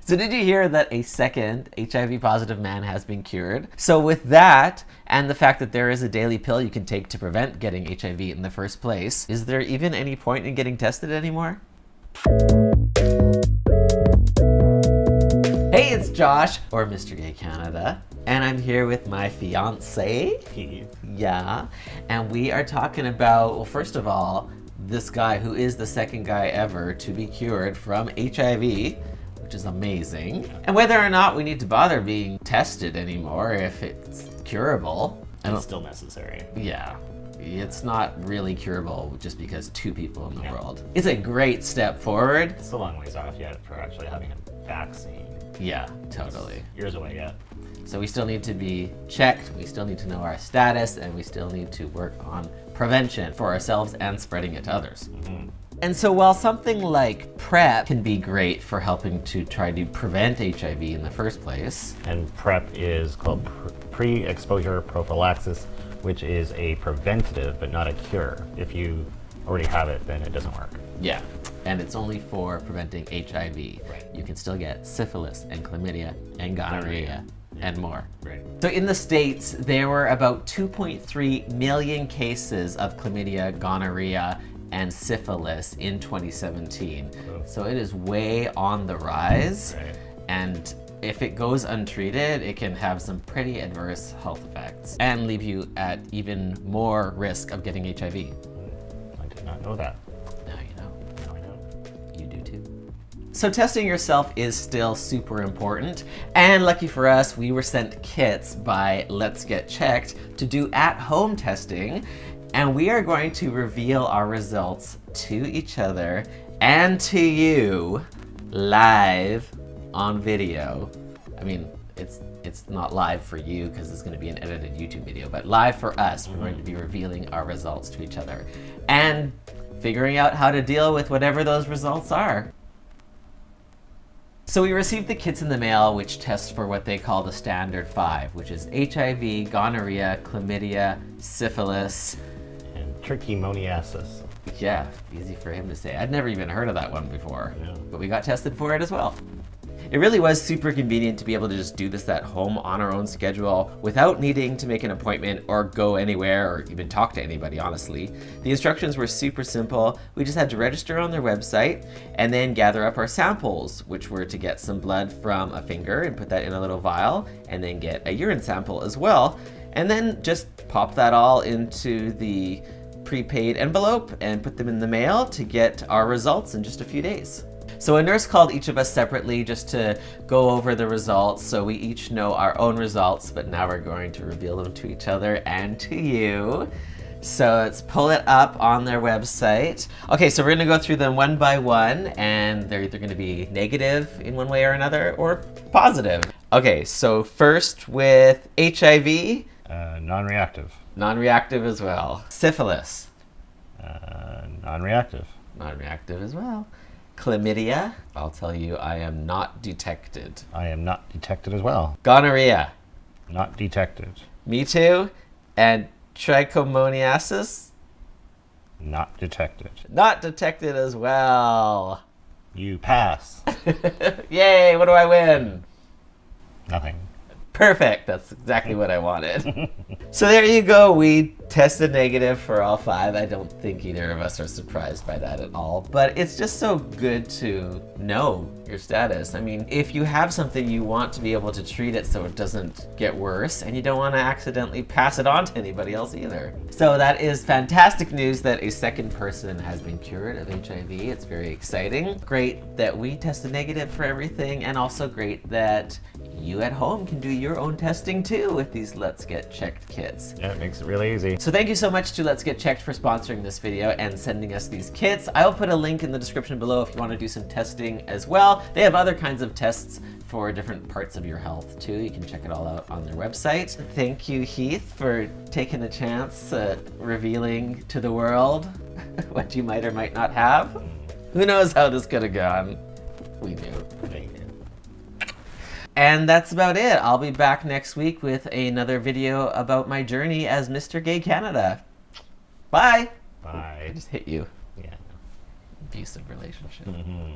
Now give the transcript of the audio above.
So did you hear that a second HIV positive man has been cured? So with that, and the fact that there is a daily pill you can take to prevent getting HIV in the first place, is there even any point in getting tested anymore? Hey, it's Josh, or Mr. Gay Canada, and I'm here with my fiance, Heath. Yeah, and we are talking about, well, first of all, this guy who is the second guy ever to be cured from HIV, which is amazing, and whether or not we need to bother being tested anymore if it's curable. It's still necessary. Yeah. It's not really curable just because two people in the world. It's a great step forward. It's a long ways off yet for actually having a vaccine. Yeah, totally. Years away yet. So we still need to be checked, we still need to know our status, and we still need to work on prevention for ourselves and spreading it to others. Mm-hmm. And so while something like PrEP can be great for helping to try to prevent HIV in the first place. And PrEP is called PreExposure Prophylaxis, which is a preventative but not a cure. If you already have it, then it doesn't work. Yeah, and it's only for preventing HIV. Right. You can still get syphilis and chlamydia and gonorrhea and more. Right. So in the States, there were about 2.3 million cases of chlamydia, gonorrhea, and syphilis in 2017. Oh. So it is way on the rise. Right. And if it goes untreated, it can have some pretty adverse health effects and leave you at even more risk of getting HIV. I did not know that. Now you know. Now I know. You do too. So testing yourself is still super important, and lucky for us, we were sent kits by Let's Get Checked to do at-home testing, and we are going to reveal our results to each other and to you live on video. I mean, it's not live for you because it's going to be an edited YouTube video, but live for us. We're going to be revealing our results to each other and figuring out how to deal with whatever those results are. So we received the kits in the mail, which test for what they call the standard 5, which is HIV, gonorrhea, chlamydia, syphilis, And trichomoniasis. yeah, easy for him to say. I'd never even heard of that one before, Yeah. but we got tested for it as well. It really was super convenient to be able to just do this at home on our own schedule without needing to make an appointment or go anywhere or even talk to anybody, honestly. The instructions were super simple. We just had to register on their website and then gather up our samples, which were to get some blood from a finger and put that in a little vial, and then get a urine sample as well, and then just pop that all into the prepaid envelope and put them in the mail to get our results in just a few days. So a nurse called each of us separately just to go over the results, so we each know our own results, but now we're going to reveal them to each other and to you. So let's pull it up on their website. Okay, so we're gonna go through them one by one, and they're either gonna be negative in one way or another, or positive. Okay, so first with HIV. Non-reactive. Non-reactive as well. Syphilis. Non-reactive. Non-reactive as well. Chlamydia, I'll tell you, I am not detected. I am not detected as well. Gonorrhea, Not detected. me too. And trichomoniasis, Not detected. not detected as well. You pass. Yay, what do I win? Nothing. Perfect, that's exactly what I wanted. So there you go, we tested negative for all 5. I don't think either of us are surprised by that at all, but it's just so good to know your status. I mean, if you have something, you want to be able to treat it so it doesn't get worse, and you don't want to accidentally pass it on to anybody else either. So that is fantastic news that a second person has been cured of HIV. It's very exciting. Great that we tested negative for everything, and also great that you at home can do your own testing too with these Let's Get Checked kits. Yeah, it makes it really easy. So thank you so much to Let's Get Checked for sponsoring this video and sending us these kits. I'll put a link in the description below if you want to do some testing as well. They have other kinds of tests for different parts of your health too. You can check it all out on their website. Thank you, Heath, for taking a chance at revealing to the world what you might or might not have. Who knows how this could have gone? We knew. And that's about it. I'll be back next week with another video about my journey as Mr. Gay Canada. Bye. Bye. I just hit you. Yeah. Abusive relationship. Mm-hmm.